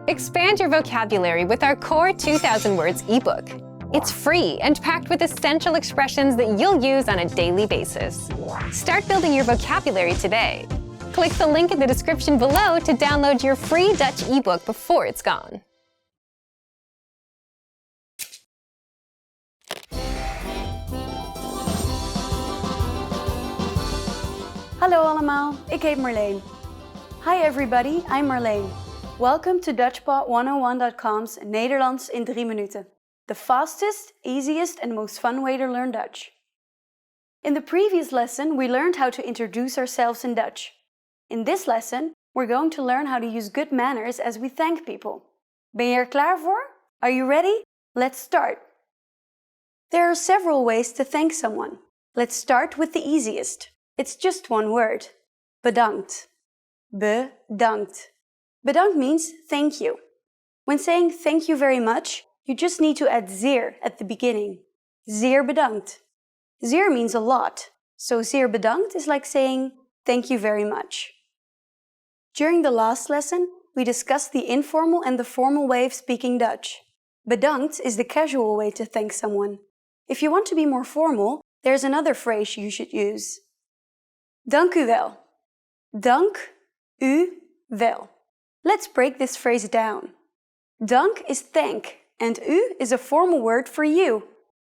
Expand your vocabulary with our Core 2000 Words ebook. It's free and packed with essential expressions that you'll use on a daily basis. Start building your vocabulary today. Click the link in the description below to download your free Dutch ebook before it's gone. Hallo allemaal, ik heet Marleen. Hi everybody, I'm Marleen. Welcome to Dutchpot101.com's Nederlands in 3 minuten. The fastest, easiest and most fun way to learn Dutch. In the previous lesson, we learned how to introduce ourselves in Dutch. In this lesson, we're going to learn how to use good manners as we thank people. Ben je er klaar voor? Are you ready? Let's start. There are several ways to thank someone. Let's start with the easiest. It's just one word. Bedankt. Bedankt. Bedankt means thank you. When saying thank you very much, you just need to add zeer at the beginning. Zeer bedankt. Zeer means a lot, so zeer bedankt is like saying thank you very much. During the last lesson, we discussed the informal and the formal way of speaking Dutch. Bedankt is the casual way to thank someone. If you want to be more formal, there's another phrase you should use. Dank u wel. Dank u wel. Let's break this phrase down. Dank is thank, and u is a formal word for you.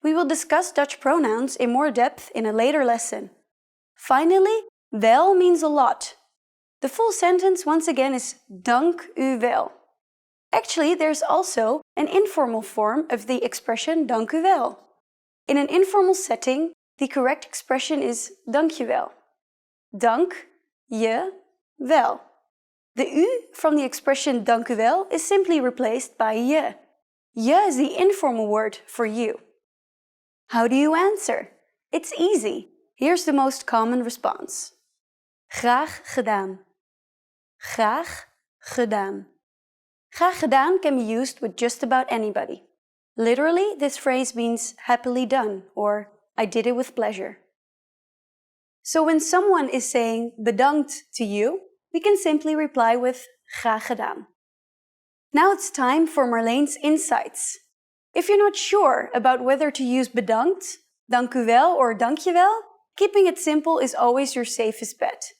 We will discuss Dutch pronouns in more depth in a later lesson. Finally, wel means a lot. The full sentence once again is dank u wel. Actually, there's also an informal form of the expression dank u wel. In an informal setting, the correct expression is dank je wel. Dank je wel. The u from the expression dank u wel is simply replaced by je. Je is the informal word for you. How do you answer? It's easy. Here's the most common response. Graag gedaan. Graag gedaan. Graag gedaan can be used with just about anybody. Literally, this phrase means happily done or I did it with pleasure. So when someone is saying bedankt to you, we can simply reply with graag gedaan. Now it's time for Marleen's insights. If you're not sure about whether to use bedankt, dank u wel or dank je wel, keeping it simple is always your safest bet.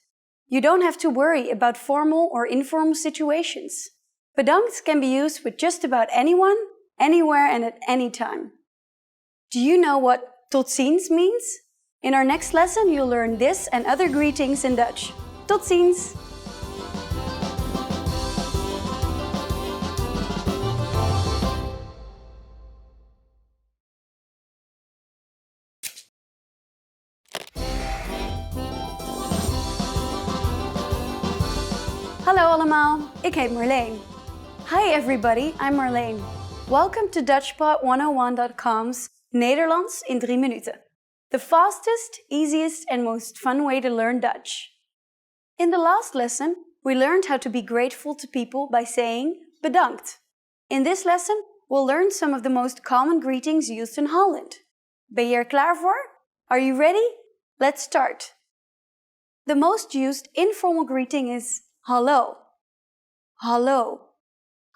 You don't have to worry about formal or informal situations. Bedankt can be used with just about anyone, anywhere and at any time. Do you know what tot ziens means? In our next lesson, you'll learn this and other greetings in Dutch. Tot ziens! Hallo allemaal, ik heet Marleen. Hi everybody, I'm Marleen. Welcome to Dutchpot101.com's Nederlands in 3 minuten. The fastest, easiest and most fun way to learn Dutch. In the last lesson, we learned how to be grateful to people by saying bedankt. In this lesson, we'll learn some of the most common greetings used in Holland. Ben je er klaar voor? Are you ready? Let's start. The most used informal greeting is hallo. Hallo.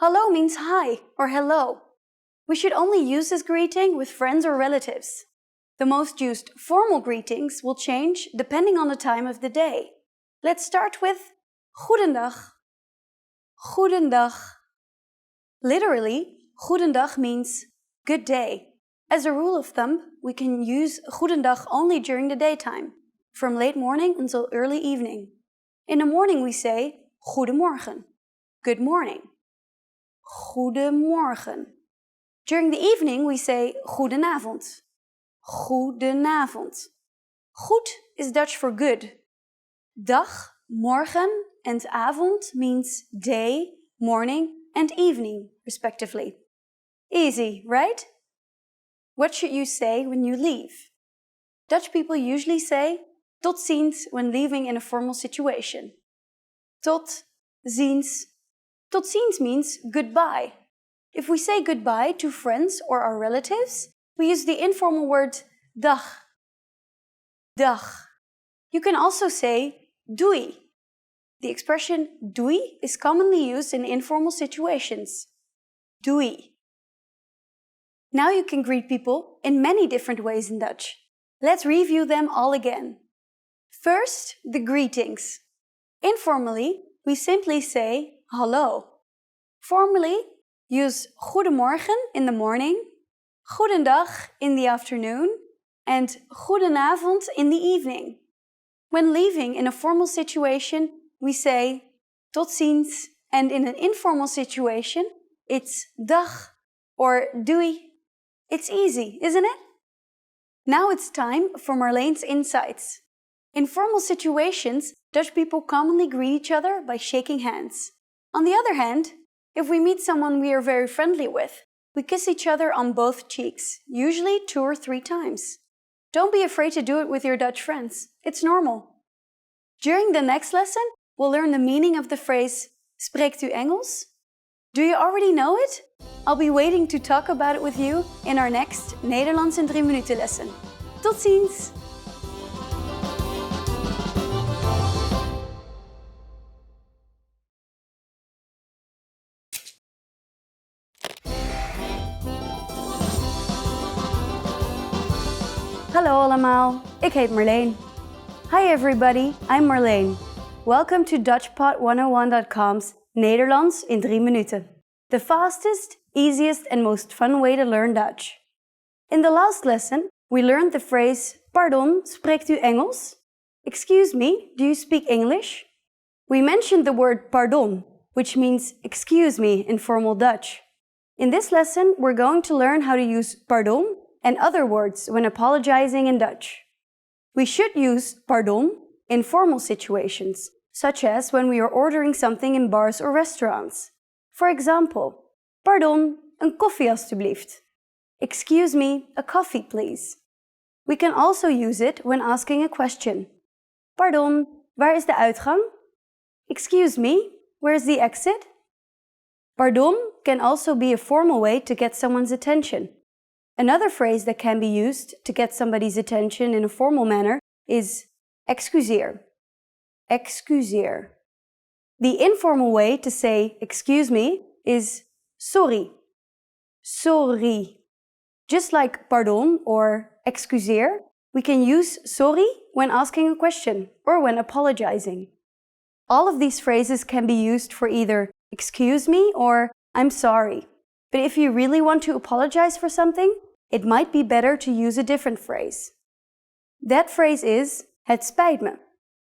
Hallo means hi or hello. We should only use this greeting with friends or relatives. The most used formal greetings will change depending on the time of the day. Let's start with goedendag. Goedendag. Literally, goedendag means good day. As a rule of thumb, we can use goedendag only during the daytime, from late morning until early evening. In the morning we say goedemorgen, good morning. Goedemorgen. During the evening we say goedenavond. Goedenavond. Goed is Dutch for good. Dag, morgen and avond means day, morning and evening, respectively. Easy, right? What should you say when you leave? Dutch people usually say tot ziens when leaving in a formal situation. Tot ziens. Tot ziens means goodbye. If we say goodbye to friends or our relatives, we use the informal word dag. Dag. You can also say doei. The expression doei is commonly used in informal situations. Doei. Now you can greet people in many different ways in Dutch. Let's review them all again. First, the greetings. Informally, we simply say hallo. Formally, use goedemorgen in the morning, goedendag in the afternoon, and goedenavond in the evening. When leaving in a formal situation, we say tot ziens, and in an informal situation, it's dag or doei. It's easy, isn't it? Now it's time for Marlene's insights. In formal situations, Dutch people commonly greet each other by shaking hands. On the other hand, if we meet someone we are very friendly with, we kiss each other on both cheeks, usually 2 or 3 times. Don't be afraid to do it with your Dutch friends. It's normal. During the next lesson, we'll learn the meaning of the phrase Spreekt u Engels? Do you already know it? I'll be waiting to talk about it with you in our next Nederlands in 3 minuten lesson. Tot ziens! Hallo allemaal, ik heet Marleen. Hi everybody, I'm Marleen. Welcome to DutchPod101.com's Nederlands in 3 minuten. The fastest, easiest and most fun way to learn Dutch. In the last lesson, we learned the phrase Pardon, spreekt u Engels? Excuse me, do you speak English? We mentioned the word pardon, which means excuse me in formal Dutch. In this lesson, we're going to learn how to use pardon and other words when apologizing in Dutch. We should use pardon in formal situations, such as when we are ordering something in bars or restaurants. For example, pardon, een koffie alstublieft. Excuse me, a coffee please. We can also use it when asking a question. Pardon, waar is de uitgang? Excuse me, where is the exit? Pardon can also be a formal way to get someone's attention. Another phrase that can be used to get somebody's attention in a formal manner is excuseer. Excuseer. The informal way to say excuse me is sorry. Sorry. Just like pardon or excuseer, we can use sorry when asking a question or when apologizing. All of these phrases can be used for either excuse me or I'm sorry. But if you really want to apologize for something, it might be better to use a different phrase. That phrase is het spijt me.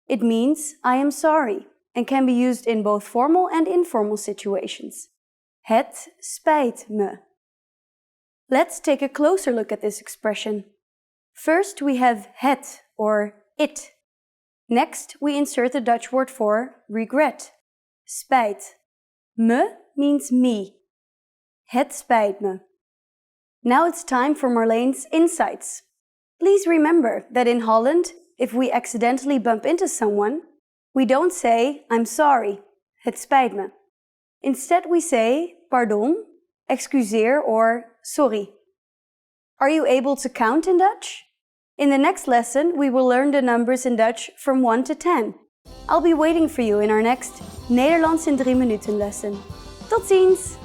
It means I am sorry and can be used in both formal and informal situations. Het spijt me. Let's take a closer look at this expression. First, we have het or it. Next, we insert the Dutch word for regret. Spijt. Me means me. Het spijt me. Now it's time for Marlene's insights. Please remember that in Holland, if we accidentally bump into someone, we don't say, I'm sorry, het spijt me. Instead we say, pardon, excuseer or sorry. Are you able to count in Dutch? In the next lesson, we will learn the numbers in Dutch from 1 to 10. I'll be waiting for you in our next Nederlands in 3 minuten lesson. Tot ziens!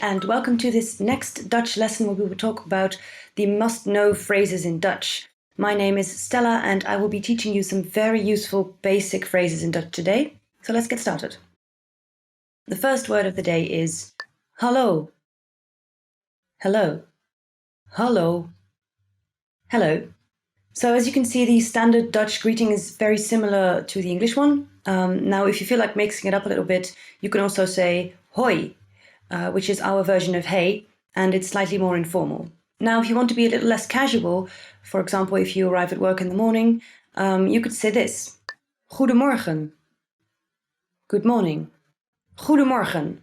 and welcome to this next Dutch lesson where we will talk about the must-know phrases in Dutch. My name is Stella and I will be teaching you some very useful basic phrases in Dutch today. So let's get started. The first word of the day is hallo. Hello. Hallo. Hello. So as you can see, the standard Dutch greeting is very similar to the English one. Now, if you feel like mixing it up a little bit, you can also say hoi, which is our version of hey, and it's slightly more informal. Now, if you want to be a little less casual, for example, if you arrive at work in the morning, you could say this. Goedemorgen. Good morning. Goedemorgen.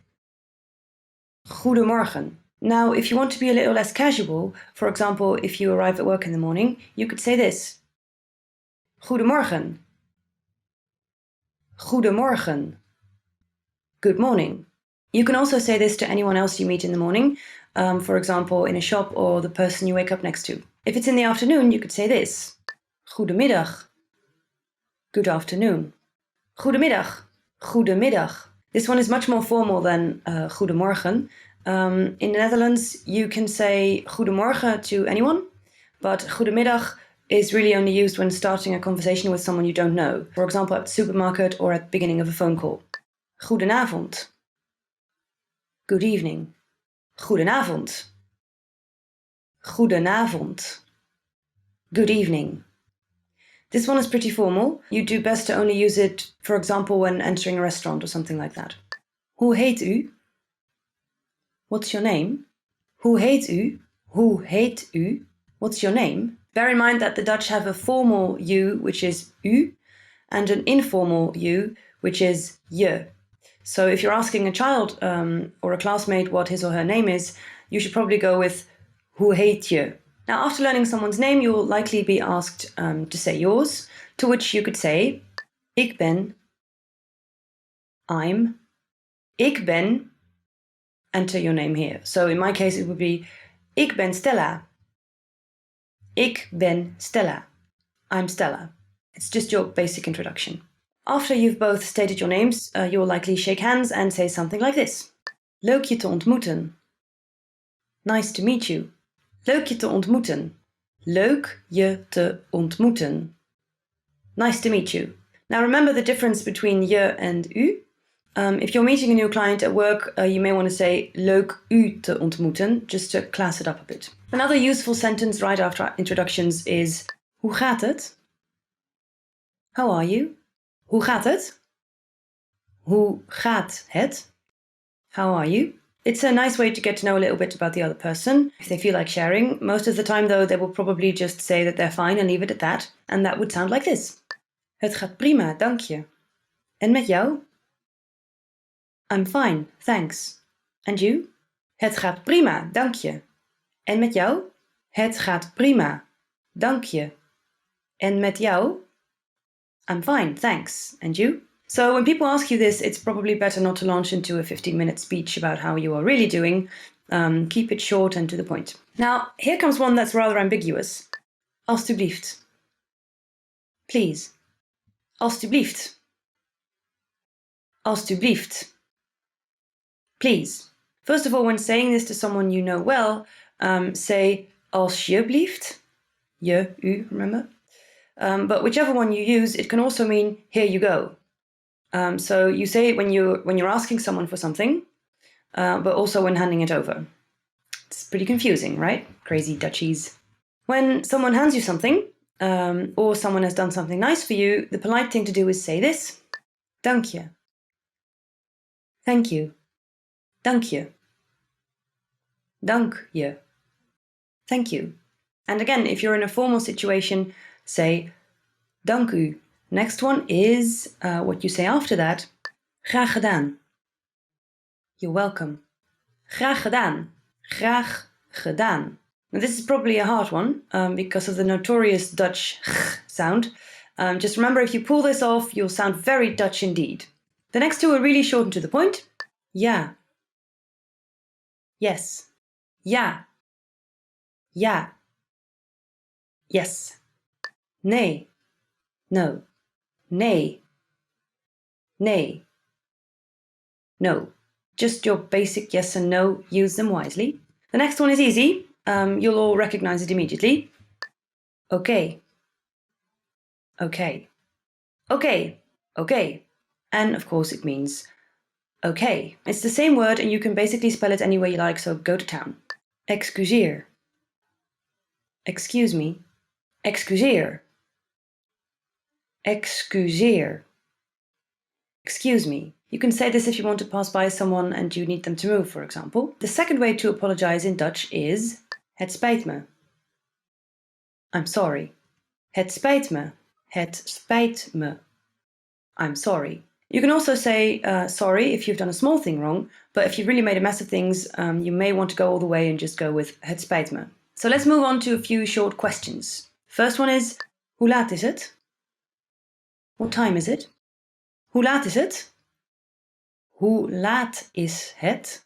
Goedemorgen. Now, if you want to be a little less casual, for example, if you arrive at work in the morning, you could say this. Goedemorgen. Goedemorgen. Good morning. You can also say this to anyone else you meet in the morning, for example, in a shop or the person you wake up next to. If it's in the afternoon, you could say this. Goedemiddag. Good afternoon. Goedemiddag. Goedemiddag. This one is much more formal than goedemorgen. In the Netherlands, you can say goedemorgen to anyone, but goedemiddag is really only used when starting a conversation with someone you don't know. For example, at the supermarket or at the beginning of a phone call. Goedenavond. Good evening. Goedenavond. Goedenavond. Good evening. This one is pretty formal. You do best to only use it, for example, when entering a restaurant or something like that. Hoe heet u? What's your name? Hoe heet u? Hoe heet u? What's your name? Bear in mind that the Dutch have a formal you, which is u, and an informal you, which is je. So if you're asking a child or a classmate what his or her name is, you should probably go with hoe heet je? Now, after learning someone's name, you will likely be asked to say yours, to which you could say, ik ben, I'm, ik ben, enter your name here. So in my case, it would be, ik ben Stella. Ik ben Stella. I'm Stella. It's just your basic introduction. After you've both stated your names, you'll likely shake hands and say something like this. Leuk je te ontmoeten. Nice to meet you. Leuk je te ontmoeten. Leuk je te ontmoeten. Nice to meet you. Now remember the difference between je and u. If you're meeting a new client at work, you may want to say leuk u te ontmoeten, just to class it up a bit. Another useful sentence right after introductions is hoe gaat het? How are you? Hoe gaat het? Hoe gaat het? How are you? It's a nice way to get to know a little bit about the other person, if they feel like sharing. Most of the time, though, they will probably just say that they're fine and leave it at that. And that would sound like this. Het gaat prima, dank je. En met jou? I'm fine, thanks. And you? Het gaat prima, dank je. En met jou? Het gaat prima, dank je. En met jou? I'm fine, thanks. And you? So when people ask you this, it's probably better not to launch into a 15-minute speech about how you are really doing. Keep it short and to the point. Now, here comes one that's rather ambiguous. Alstublieft. Please. Alstublieft. Alstublieft. Please. First of all, when saying this to someone you know well, say alsjeblieft. Je, u, remember? But whichever one you use, it can also mean here you go. So you say it when you're asking someone for something, but also when handing it over. It's pretty confusing, right? Crazy Dutchies. When someone hands you something, or someone has done something nice for you, the polite thing to do is say this. Dank je. Thank you. Dank je. Dank je. Thank you. And again, if you're in a formal situation, say dank u. Next one is what you say after that. Graag gedaan. You're welcome. Graag gedaan. Graag gedaan. Now this is probably a hard one because of the notorious Dutch sound. Just remember, if you pull this off, you'll sound very Dutch indeed. The next two are really short and to the point. Ja. Yes. Ja. Ja. Yes. Nee. No. Nee. Nee. No. Just your basic yes and no, use them wisely. The next one is easy. You'll all recognize it immediately. Okay. Okay. Okay. Okay. And of course it means okay. It's the same word and you can basically spell it any way you like, so go to town. Excuseer. Excuse me. Excuseer. Excuseer. Excuse me. You can say this if you want to pass by someone and you need them to move, for example. The second way to apologize in Dutch is het spijt me. I'm sorry. Het spijt me. Het spijt me. I'm sorry. You can also say sorry if you've done a small thing wrong, but if you've really made a mess of things, you may want to go all the way and just go with het spijt me. So let's move on to a few short questions. First one is, hoe laat is het? What time is it? Hoe laat is het? Hoe laat is het?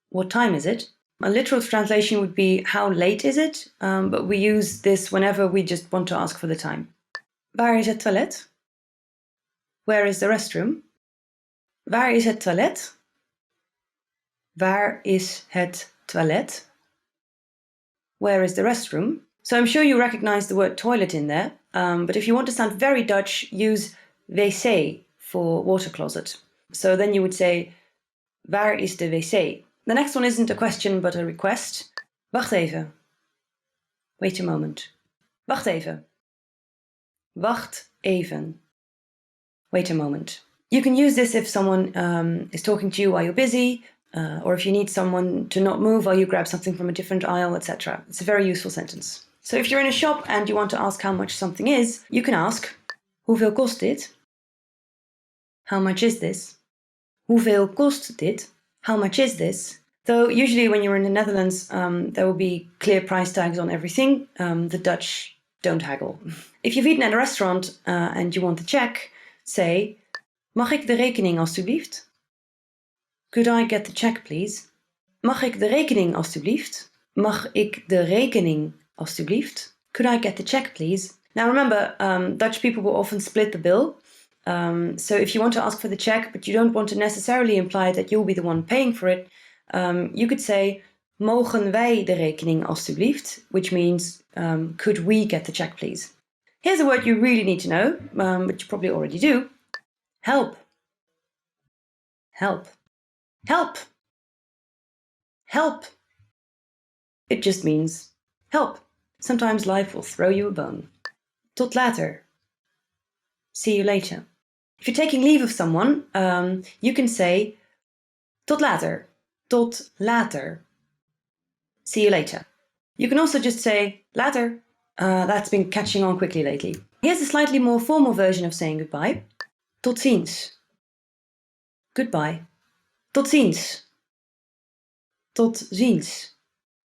What time is it? A literal translation would be, how late is it? But we use this whenever we just want to ask for the time. Waar is het toilet? Where is the restroom? Waar is het toilet? Waar is het toilet? Where is the restroom? So I'm sure you recognize the word toilet in there, but if you want to sound very Dutch, use wc for water closet. So then you would say, waar is de wc? The next one isn't a question, but a request. Wacht even. Wait a moment. Wacht even. Wacht even. Wait a moment. You can use this if someone is talking to you while you're busy, or if you need someone to not move while you grab something from a different aisle, etc. It's a very useful sentence. So if you're in a shop and you want to ask how much something is, you can ask, hoeveel kost dit? How much is this? Hoeveel kost dit? How much is this? Though usually when you're in the Netherlands, there will be clear price tags on everything. The Dutch don't haggle. If you've eaten at a restaurant and you want the check, say, mag ik de rekening alstublieft? Could I get the check, please? Mag ik de rekening alstublieft? Mag ik de rekening alstublieft? Could I get the check, please? Now remember, Dutch people will often split the bill. So if you want to ask for the check, but you don't want to necessarily imply that you'll be the one paying for it, you could say, mogen wij de rekening alstublieft? Which means, could we get the check, please? Here's a word you really need to know, but you probably already do. Help. Help. Help. Help. It just means help. Sometimes life will throw you a bone. Tot later. See you later. If you're taking leave of someone, you can say tot later. Tot later. See you later. You can also just say later. That's been catching on quickly lately. Here's a slightly more formal version of saying goodbye. Tot ziens. Goodbye. Tot ziens. Tot ziens.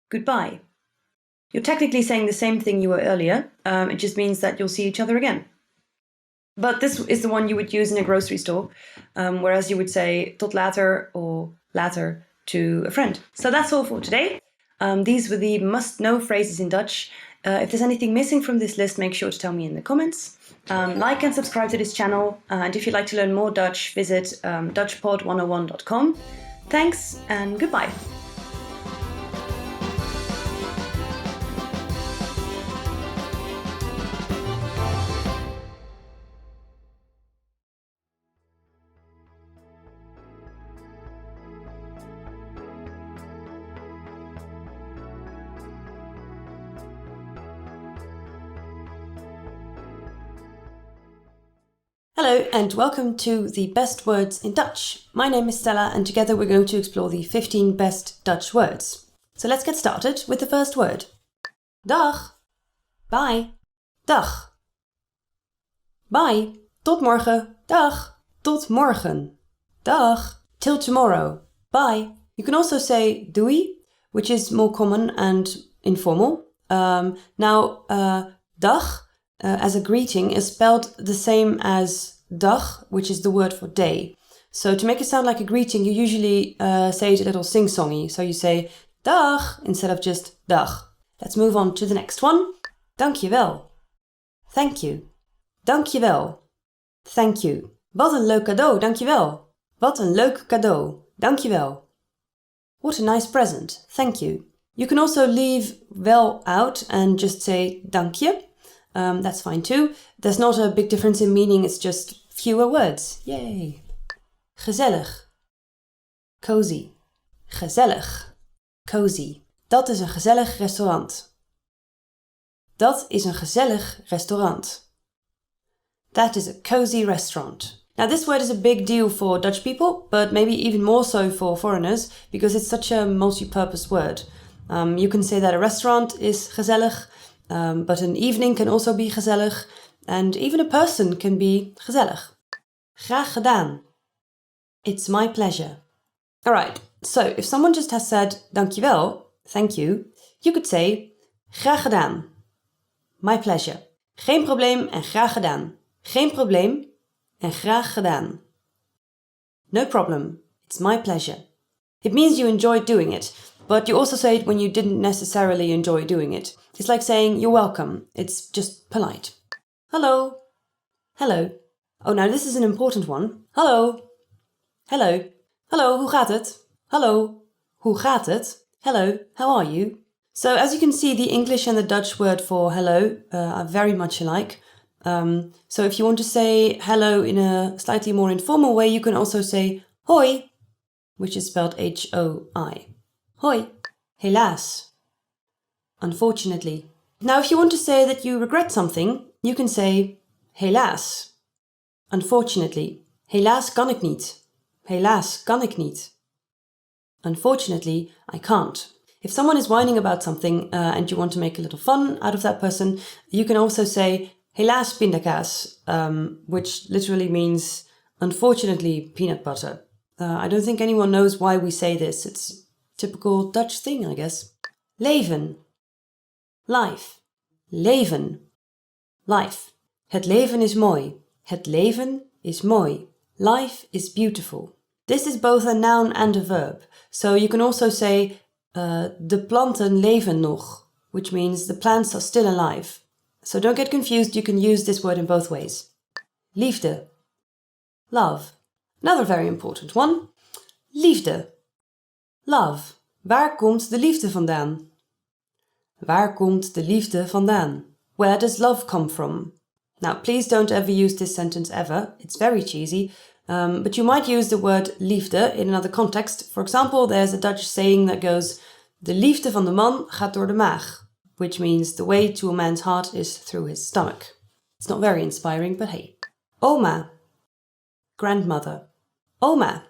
Goodbye. You're technically saying the same thing you were earlier. It just means that you'll see each other again. But this is the one you would use in a grocery store, whereas you would say tot later or later to a friend. So that's all for today. These were the must-know phrases in Dutch. If there's anything missing from this list, make sure to tell me in the comments. Like and subscribe to this channel. And if you'd like to learn more Dutch, visit DutchPod101.com. Thanks and goodbye. Hello and welcome to the Best Words in Dutch. My name is Stella and together we're going to explore the 15 best Dutch words. So let's get started with the first word. Dag. Bye. Dag. Bye. Tot morgen. Dag. Tot morgen. Dag. Till tomorrow. Bye. You can also say doei, which is more common and informal. Dag as a greeting is spelled the same as dag, which is the word for day. So to make it sound like a greeting, you usually say it a little sing-songy. So you say dag instead of just dag. Let's move on to the next one. Dankjewel. Thank you. Dankjewel. Thank you. Wat een leuk cadeau, dankjewel. Wat een leuk cadeau, Dankjewel. What a nice present. Thank you. You can also leave wel out and just say dankje. That's fine too. There's not a big difference in meaning, it's just fewer words. Yay. Gezellig. Cozy. Gezellig. Cozy. Dat is een gezellig restaurant. Dat is een gezellig restaurant. That is a cozy restaurant. Now this word is a big deal for Dutch people, but maybe even more so for foreigners, because it's such a multi-purpose word. You can say that a restaurant is gezellig, but an evening can also be gezellig, and even a person can be gezellig. Graag gedaan. It's my pleasure. Alright, so if someone just has said dankjewel, thank you, you could say graag gedaan. My pleasure. Geen probleem en graag gedaan. Geen probleem en graag gedaan. No problem. It's my pleasure. It means you enjoyed doing it, but you also say it when you didn't necessarily enjoy doing it. It's like saying you're welcome. It's just polite. Hello. Hello. Oh, now this is an important one. Hello. Hello. Hello, hoe gaat het? Hallo, hoe gaat het? Hello, how are you? So as you can see, the English and the Dutch word for hello are very much alike. So if you want to say hello in a slightly more informal way, you can also say hoi, which is spelled H-O-I. Hoi. Helaas. Unfortunately. Now if you want to say that you regret something, you can say helaas. Unfortunately. Helaas kan ik niet. Helaas kan ik niet. Unfortunately, I can't. If someone is whining about something and you want to make a little fun out of that person, you can also say helaas pindakaas, which literally means unfortunately peanut butter. I don't think anyone knows why we say this. It's a typical Dutch thing, I guess. Leven. Life. Leven. Life. Het leven is mooi. Het leven is mooi. Life is beautiful. This is both a noun and a verb. So you can also say de planten leven nog, which means the plants are still alive. So don't get confused, you can use this word in both ways. Liefde. Love. Another very important one. Liefde. Love. Waar komt de liefde vandaan? Waar komt de liefde vandaan? Where does love come from? Now, please don't ever use this sentence ever. It's very cheesy. But you might use the word liefde in another context. For example, there's a Dutch saying that goes, de liefde van de man gaat door de maag, which means the way to a man's heart is through his stomach. It's not very inspiring, but hey. Oma. Grandmother. Oma.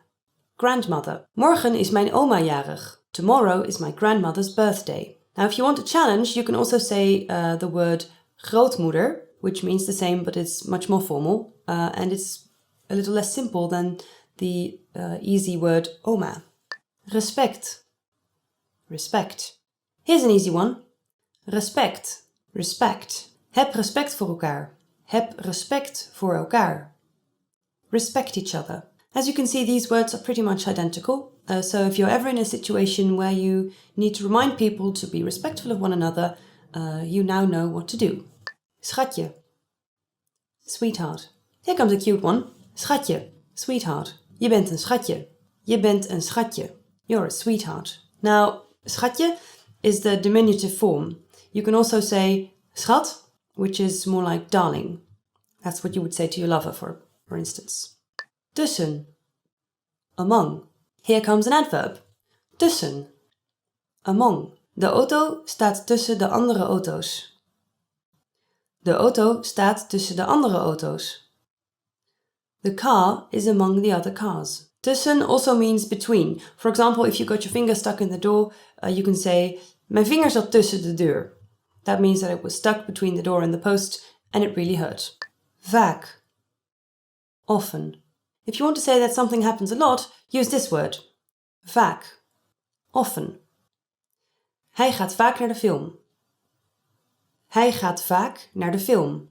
Grandmother. Morgen is mijn oma jarig. Tomorrow is my grandmother's birthday. Now, if you want a challenge, you can also say the word grootmoeder, which means the same, but it's much more formal, and it's a little less simple than the easy word oma. Respect. Respect. Here's an easy one. Respect. Respect. Heb respect voor elkaar. Heb respect voor elkaar. Respect each other. As you can see, these words are pretty much identical. So if you're ever in a situation where you need to remind people to be respectful of one another, you now know what to do. Schatje. Sweetheart. Here comes a cute one. Schatje. Sweetheart. Je bent een schatje. Je bent een schatje. You're a sweetheart. Now, schatje is the diminutive form. You can also say schat, which is more like darling. That's what you would say to your lover, for instance. Tussen. Among. Here comes an adverb. Tussen. Among. De auto staat tussen de andere auto's. De auto staat tussen de andere auto's. The car is among the other cars. Tussen also means between. For example, if you got your finger stuck in the door, you can say, mijn vinger zat tussen de deur. That means that it was stuck between the door and the post, and it really hurt. Vaak. Often. If you want to say that something happens a lot, use this word. Vaak. Often. Hij gaat vaak naar de film. Hij gaat vaak naar de film.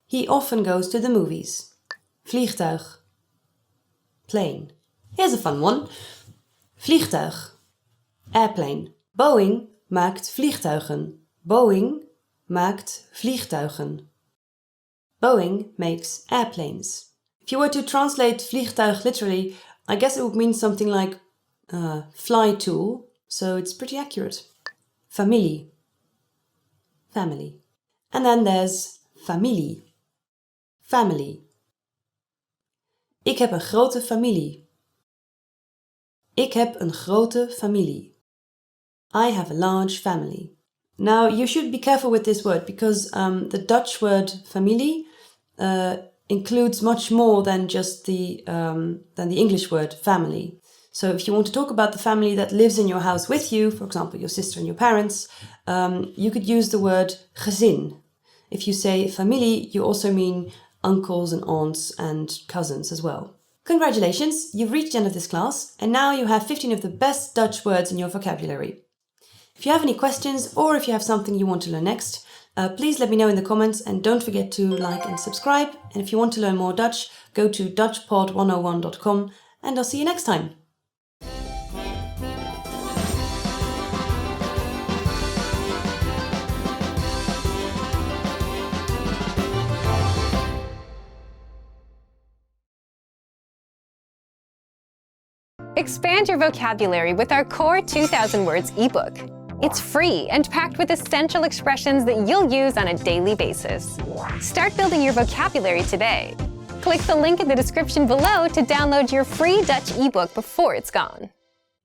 He often goes to the movies. Vliegtuig. Plane. Here's a fun one. Vliegtuig. Airplane. Boeing maakt vliegtuigen. Boeing maakt vliegtuigen. Boeing makes airplanes. If you were to translate vliegtuig literally, I guess it would mean something like fly tool, so it's pretty accurate. Familie. Family. And then there's familie. Family. Ik heb een grote familie. Ik heb een grote familie. I have a large family. Now, you should be careful with this word because the Dutch word familie includes much more than just the English word family. So if you want to talk about the family that lives in your house with you, for example, your sister and your parents, you could use the word gezin. If you say familie, you also mean uncles and aunts and cousins as well. Congratulations, you've reached the end of this class, and now you have 15 of the best Dutch words in your vocabulary. If you have any questions or if you have something you want to learn next, please let me know in the comments and don't forget to like and subscribe. And if you want to learn more Dutch, go to dutchpod101.com and I'll see you next time. Expand your vocabulary with our Core 2000 Words ebook. It's free and packed with essential expressions that you'll use on a daily basis. Start building your vocabulary today. Click the link in the description below to download your free Dutch ebook before it's gone.